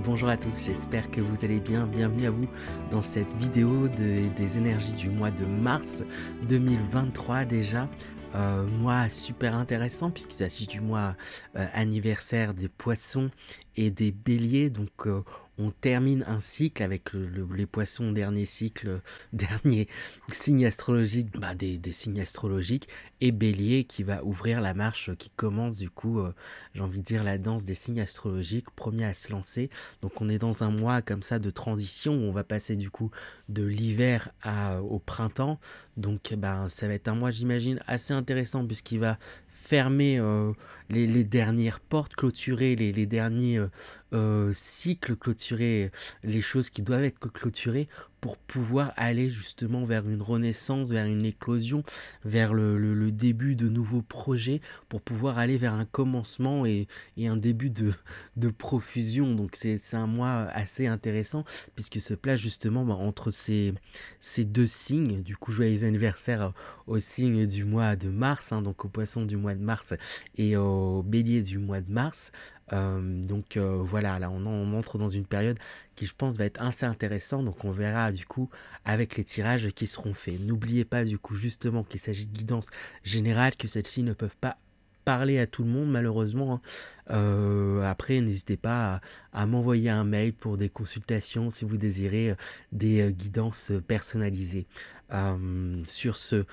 bonjour à tous, j'espère que vous allez bien. Bienvenue à vous dans cette vidéo des énergies du mois de mars 2023 déjà. Mois super intéressant puisqu'il s'agit du mois anniversaire des poissons et des béliers. Donc on termine un cycle avec les poissons, dernier cycle, dernier signe astrologique des signes astrologiques, et bélier qui va ouvrir la marche qui commence du coup, j'ai envie de dire la danse des signes astrologiques, premier à se lancer. Donc on est dans un mois comme ça de transition où on va passer du coup de l'hiver au printemps. Donc ça va être un mois, j'imagine, assez intéressant puisqu'il va fermer les dernières portes, clôturer les derniers cycles, clôturer les choses qui doivent être clôturées pour pouvoir aller justement vers une renaissance, vers une éclosion, vers le début de nouveaux projets, pour pouvoir aller vers un commencement et un début de profusion. Donc c'est un mois assez intéressant puisque se place justement entre ces deux signes. Du coup, joyeux anniversaire au signe du mois de mars, donc au poisson du mois de mars et au bélier du mois de mars. Voilà, là on entre dans une période qui, je pense, va être assez intéressante. Donc on verra du coup avec les tirages qui seront faits. N'oubliez pas du coup justement qu'il s'agit de guidance générale, que celles-ci ne peuvent pas parler à tout le monde malheureusement. Après, n'hésitez pas à m'envoyer un mail pour des consultations si vous désirez des guidances personnalisées. Sur ce,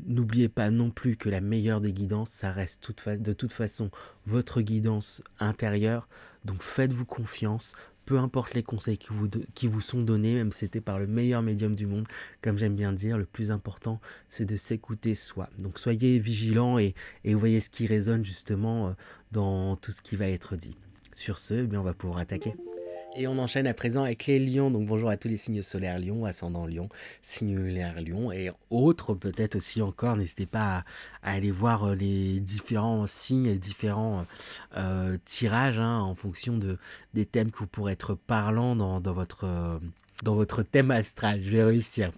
n'oubliez pas non plus que la meilleure des guidances, ça reste de toute façon votre guidance intérieure. Donc faites-vous confiance, peu importe les conseils qui vous sont donnés, même si c'était par le meilleur médium du monde. Comme j'aime bien dire, le plus important, c'est de s'écouter soi. Donc soyez vigilants et voyez ce qui résonne justement dans tout ce qui va être dit. Sur ce, on va pouvoir attaquer. Et on enchaîne à présent avec les lions. Donc bonjour à tous les signes solaires lion, ascendant lion, signe lunaire lion et autres peut-être aussi encore. N'hésitez pas à aller voir les différents signes, les différents tirages en fonction des thèmes que vous pourrez être parlant dans votre thème astral. Je vais réussir.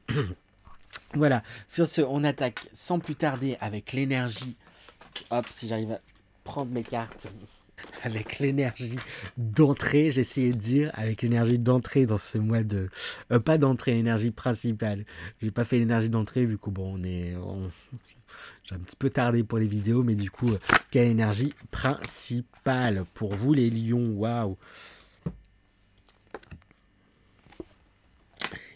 Voilà, sur ce, on attaque sans plus tarder avec l'énergie. Hop, si j'arrive à prendre mes cartes. Avec l'énergie d'entrée, j'ai essayé de dire, avec l'énergie d'entrée dans ce mois de... pas d'entrée, l'énergie principale. J'ai pas fait l'énergie d'entrée vu que j'ai un petit peu tardé pour les vidéos, mais du coup, quelle énergie principale pour vous les lions? Waouh!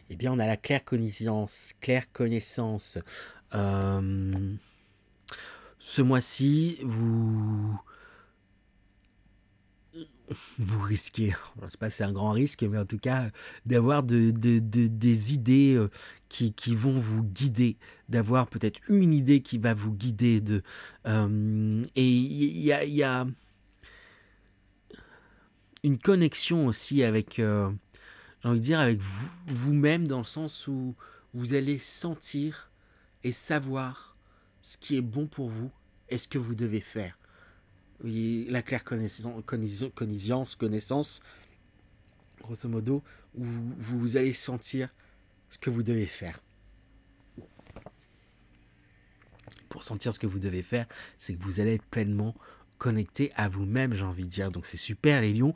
Eh bien, on a la claire connaissance. Ce mois-ci, vous risquez, je ne sais pas si c'est un grand risque, mais en tout cas, d'avoir des idées qui vont vous guider, d'avoir peut-être une idée qui va vous guider. Et il y a une connexion aussi avec, j'ai envie de dire, avec vous-même, dans le sens où vous allez sentir et savoir ce qui est bon pour vous et ce que vous devez faire. Oui, la claire connaissance, grosso modo, où vous allez sentir ce que vous devez faire. Pour sentir ce que vous devez faire, c'est que vous allez être pleinement connecté à vous-même, j'ai envie de dire. Donc c'est super les lions.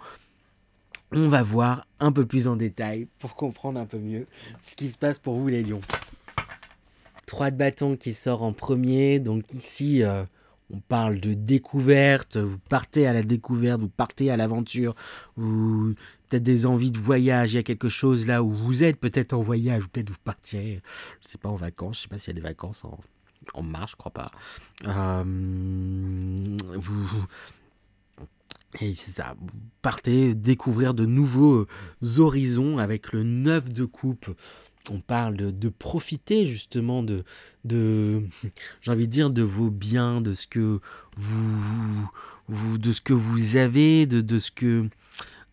On va voir un peu plus en détail pour comprendre un peu mieux ce qui se passe pour vous les lions. 3 de bâton qui sort en premier. Donc ici... on parle de découverte, vous partez à la découverte, vous partez à l'aventure, vous peut-être des envies de voyage, il y a quelque chose là où vous êtes peut-être en voyage, ou peut-être vous partirez, je sais pas, en vacances, je sais pas s'il y a des vacances en mars, je crois pas. Et c'est ça, vous partez découvrir de nouveaux horizons avec le 9 de coupe. On parle de profiter justement de j'ai envie de dire, de vos biens, de ce que de ce que vous avez, de ce que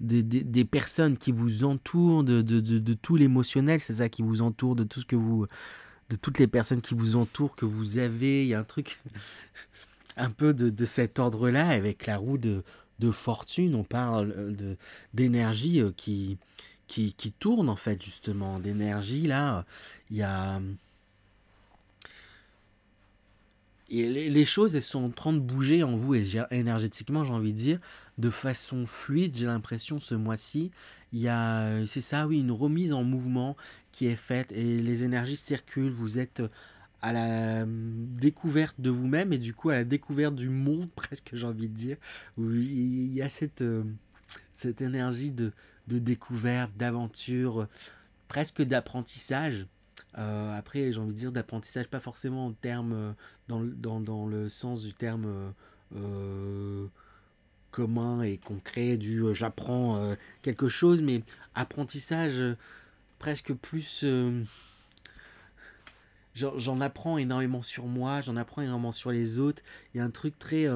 des personnes qui vous entourent, de tout l'émotionnel, c'est ça qui vous entoure, de tout ce que de toutes les personnes qui vous entourent, que vous avez. Il y a un truc un peu de cet ordre-là avec la roue de fortune. On parle d'énergie qui tourne en fait, justement, d'énergie là. Il y a et les choses, elles sont en train de bouger en vous, et énergétiquement, j'ai envie de dire, de façon fluide, j'ai l'impression, ce mois-ci. Il y a, c'est ça, oui, une remise en mouvement qui est faite, et les énergies circulent, vous êtes à la découverte de vous-même, et du coup à la découverte du monde, presque, j'ai envie de dire, où il y a cette énergie de découverte, d'aventure, presque d'apprentissage. Après, j'ai envie de dire d'apprentissage, pas forcément en termes, dans le sens du terme euh, commun et concret du j'apprends quelque chose, mais apprentissage presque plus. J'en apprends énormément sur moi, j'en apprends énormément sur les autres. Il y a un truc très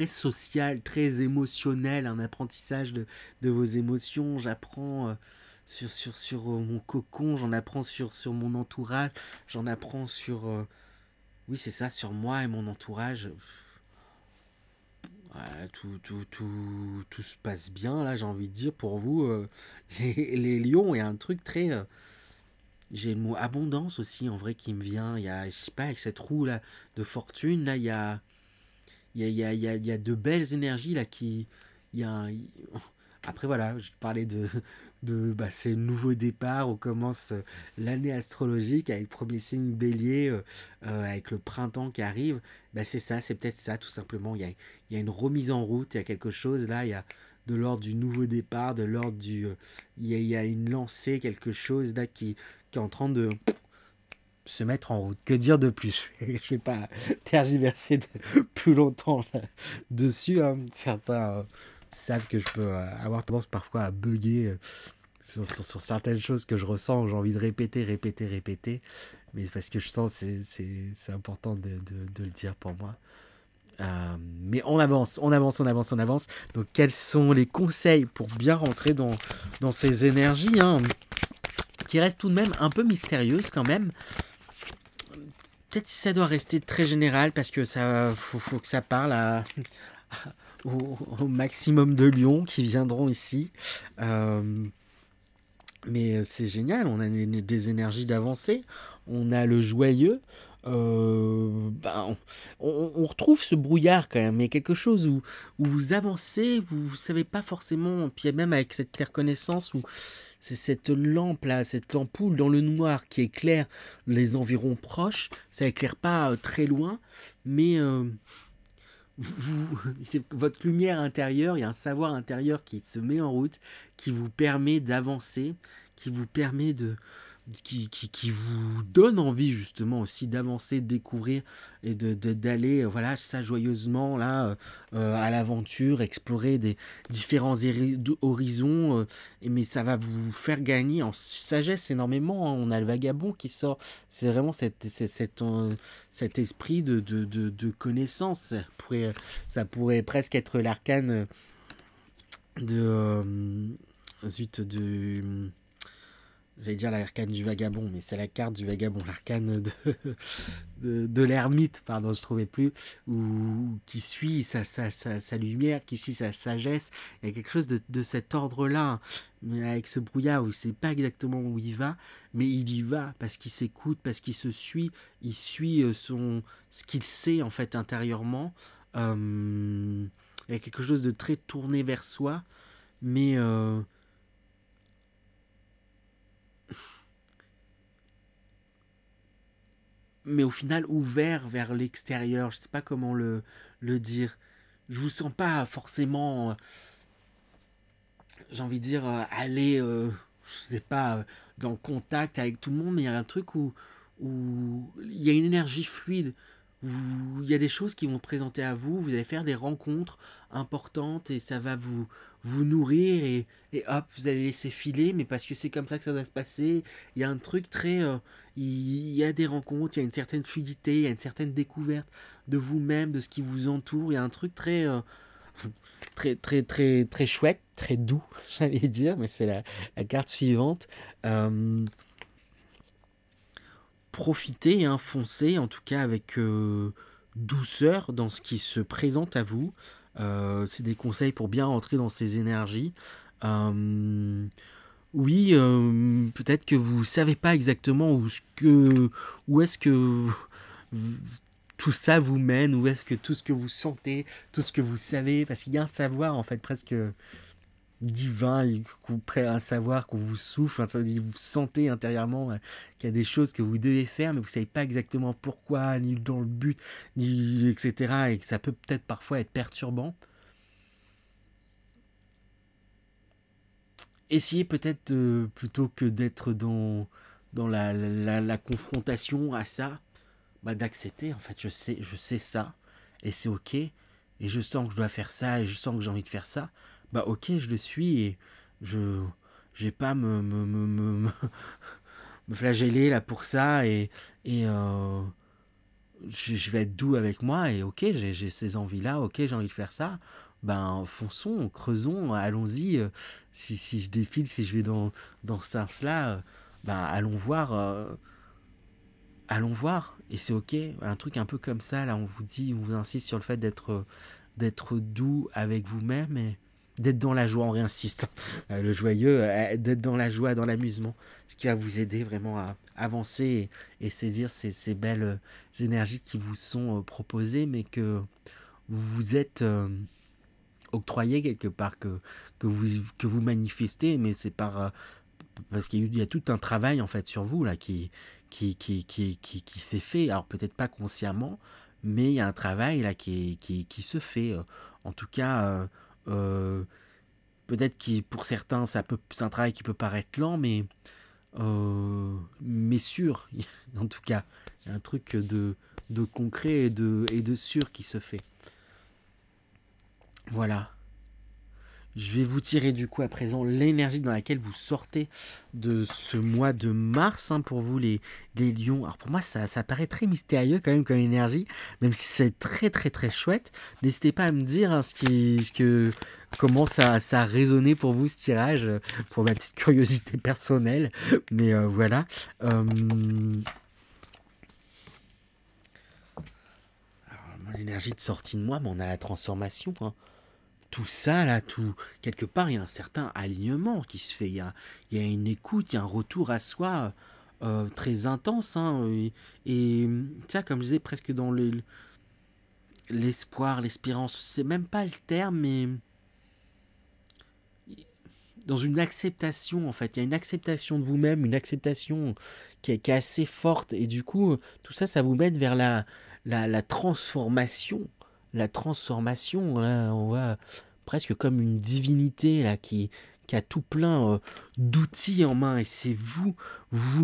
social, très émotionnel, un apprentissage de vos émotions. J'apprends sur mon cocon, j'en apprends sur mon entourage, j'en apprends sur... oui, c'est ça, sur moi et mon entourage. Ouais, tout se passe bien, là, j'ai envie de dire, pour vous. Les lions, il y a un truc très... j'ai le mot abondance aussi, en vrai, qui me vient. Il y a, je sais pas, avec cette roue là, de fortune, là, il y a de belles énergies là qui. Il y a un- Après voilà, je parlais de c'est le nouveau départ, on commence l'année astrologique avec le premier signe bélier, avec le printemps qui arrive. Bah, c'est ça, c'est peut-être ça tout simplement. Il y a une remise en route, il y a quelque chose là, il y a de l'ordre du nouveau départ, de l'ordre du... il y a une lancée, quelque chose là qui est en train de se mettre en route. Que dire de plus? Je vais pas tergiverser plus longtemps là, dessus. Hein. Certains savent que je peux avoir tendance parfois à bugger sur certaines choses que je ressens. J'ai envie de répéter. Mais parce que je sens c'est important de le dire pour moi. Mais on avance. Donc quels sont les conseils pour bien rentrer dans ces énergies qui restent tout de même un peu mystérieuses quand même? Peut-être que ça doit rester très général parce que ça faut que ça parle au maximum de lions qui viendront ici. Mais c'est génial, on a des énergies d'avancée, on a le joyeux. On retrouve ce brouillard quand même, mais quelque chose où vous avancez, vous ne savez pas forcément, puis même avec cette claire connaissance où c'est cette lampe là, cette ampoule dans le noir qui éclaire les environs proches, ça éclaire pas très loin, mais c'est votre lumière intérieure, il y a un savoir intérieur qui se met en route, qui vous permet d'avancer, qui vous permet qui vous donne envie justement aussi d'avancer, de découvrir et d'aller voilà ça joyeusement là à l'aventure, explorer des différents horizons, mais ça va vous faire gagner en sagesse énormément. Hein. On a le vagabond qui sort, c'est vraiment cet esprit de connaissance. Ça pourrait presque être l'arcane zut de j'allais dire l'arcane du vagabond, mais c'est la carte du vagabond, l'arcane de l'ermite, pardon, je trouvais plus, qui suit sa lumière, qui suit sa sagesse. Il y a quelque chose de cet ordre-là, mais avec ce brouillard où il ne sait pas exactement où il va, mais il y va parce qu'il s'écoute, parce qu'il se suit, il suit ce qu'il sait en fait intérieurement. Il y a quelque chose de très tourné vers soi, mais au final ouvert vers l'extérieur. Je sais pas comment le dire. Je vous sens pas forcément, j'ai envie de dire, aller, je sais pas, dans le contact avec tout le monde, mais il y a un truc où il y a une énergie fluide. Il y a des choses qui vont se présenter à vous, vous allez faire des rencontres importantes et ça va vous nourrir et hop, vous allez laisser filer, mais parce que c'est comme ça que ça doit se passer. Il y a un truc très... il y a des rencontres, il y a une certaine fluidité, il y a une certaine découverte de vous-même, de ce qui vous entoure. Il y a un truc très chouette, très doux, j'allais dire, mais c'est la carte suivante. Profitez, hein, foncez, en tout cas avec douceur dans ce qui se présente à vous. C'est des conseils pour bien rentrer dans ces énergies. Oui, peut-être que vous savez pas exactement où est-ce que tout ça vous mène, où est-ce que tout ce que vous sentez, tout ce que vous savez, parce qu'il y a un savoir en fait presque divin, prêt à savoir qu'on vous souffle, ça dit, vous sentez intérieurement qu'il y a des choses que vous devez faire, mais vous savez pas exactement pourquoi, ni dans le but, ni etc. Et que ça peut peut-être parfois être perturbant. Essayez peut-être plutôt que d'être dans la confrontation à ça, bah, d'accepter. En fait, je sais ça, et c'est ok, et je sens que je dois faire ça, et je sens que j'ai envie de faire ça. Bah ok, je le suis, et je j'ai pas me flageller là pour ça, et je vais être doux avec moi, et ok, j'ai ces envies-là, ok, j'ai envie de faire ça. Ben, fonçons, creusons, allons-y. Si je défile, si je vais dans ce sens-là, ben, allons voir. Et c'est ok. Un truc un peu comme ça, là, on vous dit, on vous insiste sur le fait d'être doux avec vous-même et d'être dans la joie. On réinsiste. Le joyeux, d'être dans la joie, dans l'amusement. Ce qui va vous aider vraiment à avancer et saisir ces belles énergies qui vous sont proposées, mais que vous vous êtes octroyé quelque part, que vous manifestez, mais c'est parce qu'il y a tout un travail en fait sur vous là qui s'est fait. Alors peut-être pas consciemment, mais il y a un travail là qui se fait. En tout cas, peut-être que pour certains, c'est un travail qui peut paraître lent, mais sûr. En tout cas, il y a un truc de concret et de sûr qui se fait. Voilà. Je vais vous tirer du coup à présent l'énergie dans laquelle vous sortez de ce mois de mars, hein, pour vous les lions. Alors pour moi ça paraît très mystérieux quand même comme énergie, même si c'est très très très chouette. N'hésitez pas à me dire hein, comment ça a résonné pour vous ce tirage, pour ma petite curiosité personnelle. Mais voilà. Alors, l'énergie de sortie de moi, mais on a la transformation, hein. Tout ça, là, quelque part, il y a un certain alignement qui se fait. Il y a une écoute, il y a un retour à soi très intense. Hein, et ça, comme je disais, presque dans l'espoir, l'espérance, c'est même pas le terme, mais dans une acceptation, en fait. Il y a une acceptation de vous-même, une acceptation qui est assez forte. Et du coup, tout ça, ça vous mène vers la transformation. La transformation, là, on voit presque comme une divinité là, qui a tout plein d'outils en main. Et c'est vous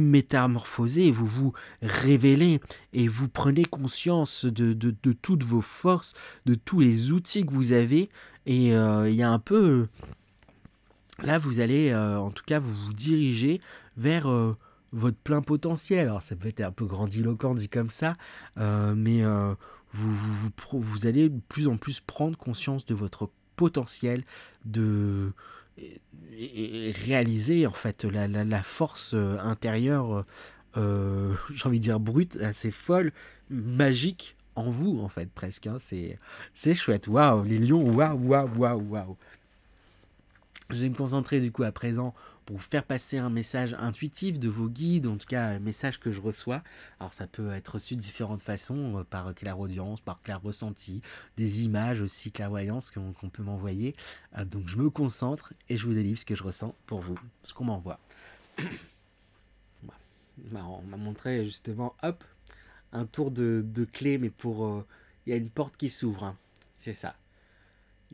métamorphosez, vous vous révélez, et vous prenez conscience de toutes vos forces, de tous les outils que vous avez. Et il y a un peu... Là, vous allez, en tout cas, vous dirigez vers votre plein potentiel. Alors, ça peut être un peu grandiloquent dit comme ça, mais vous allez de plus en plus prendre conscience de votre potentiel, et réaliser en fait la force intérieure, j'ai envie de dire brute, assez folle, magique en vous en fait presque. Hein. C'est chouette. Waouh, les lions, waouh, waouh, waouh, waouh. Je vais me concentrer du coup à présent pour vous faire passer un message intuitif de vos guides, en tout cas un message que je reçois. Alors ça peut être reçu de différentes façons, par clairaudience, par clair ressenti, des images aussi clairvoyance qu'on peut m'envoyer. Donc je me concentre et je vous délivre ce que je ressens pour vous, ce qu'on m'envoie. On m'a montré justement, hop, un tour de clé, mais pour... Il y a une porte qui s'ouvre, hein. C'est ça.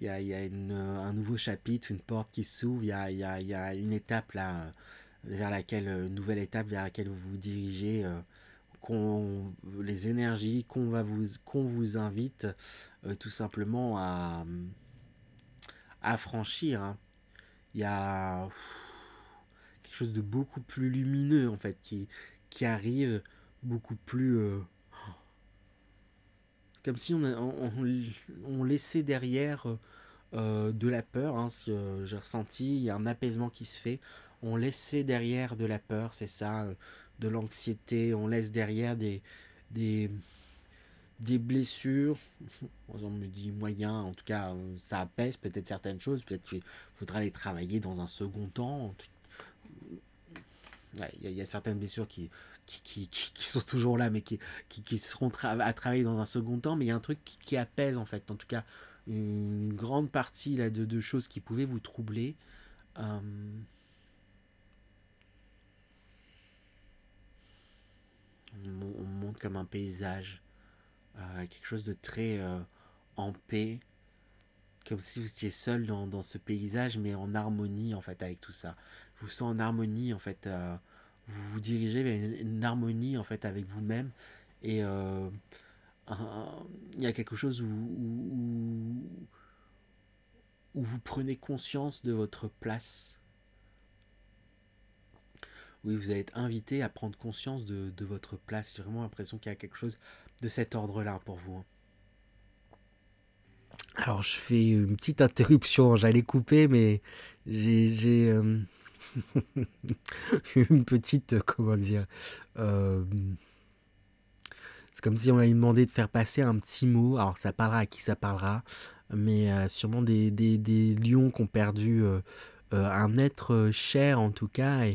Il y a un nouveau chapitre, une porte qui s'ouvre, il y a une étape là, vers laquelle, une nouvelle étape vers laquelle vous vous dirigez, les énergies qu'on vous invite tout simplement à franchir. Hein. Il y a quelque chose de beaucoup plus lumineux en fait qui arrive, beaucoup plus... comme si on laissait derrière de la peur, hein, j'ai ressenti, il y a un apaisement qui se fait, on laissait derrière de la peur, c'est ça, de l'anxiété, on laisse derrière des, des blessures, on me dit moyen, en tout cas ça apaise peut-être certaines choses, peut-être qu'il faudra les travailler dans un second temps. Ouais, y a certaines blessures qui sont toujours là, mais qui seront à travailler dans un second temps. Mais il y a un truc qui apaise, en fait. En tout cas, une grande partie là, de choses qui pouvaient vous troubler. On monte comme un paysage, quelque chose de très en paix, comme si vous étiez seul dans ce paysage, mais en harmonie en fait avec tout ça. Je vous sens en harmonie en fait. Vous vous dirigez vers une harmonie en fait avec vous-même, et il y a quelque chose où vous prenez conscience de votre place. Oui, vous allez être invité à prendre conscience de votre place. J'ai vraiment l'impression qu'il y a quelque chose de cet ordre-là pour vous. Alors, je fais une petite interruption. J'allais couper, mais j'ai une petite, comment dire... c'est comme si on m'avait demandé de faire passer un petit mot. Alors, ça parlera à qui ça parlera, mais sûrement des lions qui ont perdu un être cher, en tout cas,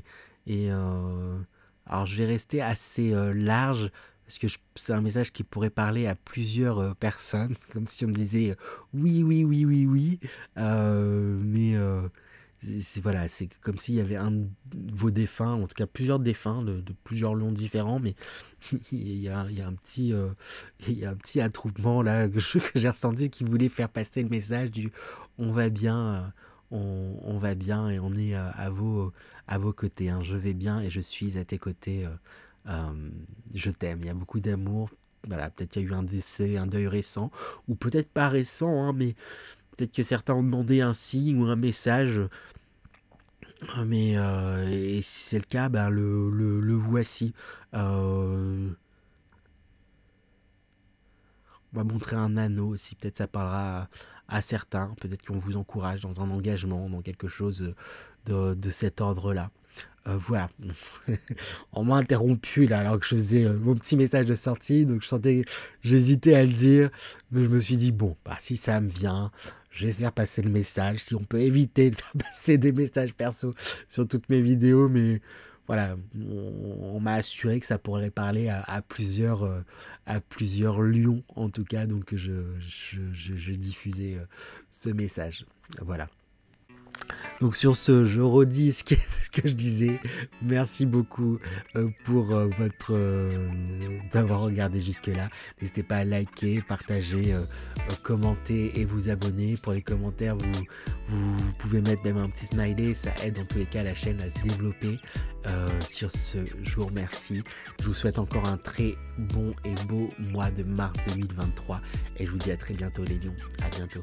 et alors je vais rester assez large parce que c'est un message qui pourrait parler à plusieurs personnes, comme si on me disait oui, oui, oui, oui, oui, mais voilà, c'est comme s'il y avait un de vos défunts, en tout cas plusieurs défunts de plusieurs lions différents, mais il y a un petit attroupement là que j'ai ressenti qui voulait faire passer le message du on va bien. On va bien et on est à vos côtés. Hein. Je vais bien et je suis à tes côtés. Je t'aime. Il y a beaucoup d'amour. Voilà, peut-être il y a eu un décès, un deuil récent, ou peut-être pas récent, hein, mais peut-être que certains ont demandé un signe ou un message. Mais et si c'est le cas, ben le voici. On va montrer un anneau aussi. Peut-être ça parlera à certains. Peut-être qu'on vous encourage dans un engagement, dans quelque chose de cet ordre-là. Voilà. On m'a interrompu là alors que je faisais mon petit message de sortie. Donc j'hésitais à le dire. Mais je me suis dit, bon, bah, si ça me vient, je vais faire passer le message. Si on peut éviter de faire passer des messages perso sur toutes mes vidéos. Mais voilà, on m'a assuré que ça pourrait parler à plusieurs lions en tout cas. Donc je diffusais ce message. Voilà. Donc sur ce, je redis ce que je disais. Merci beaucoup pour d'avoir regardé jusque-là. N'hésitez pas à liker, partager, commenter et vous abonner. Pour les commentaires, vous pouvez mettre même un petit smiley. Ça aide en tous les cas la chaîne à se développer. Sur ce, je vous remercie. Je vous souhaite encore un très bon et beau mois de mars 2023. Et je vous dis à très bientôt les lions. À bientôt.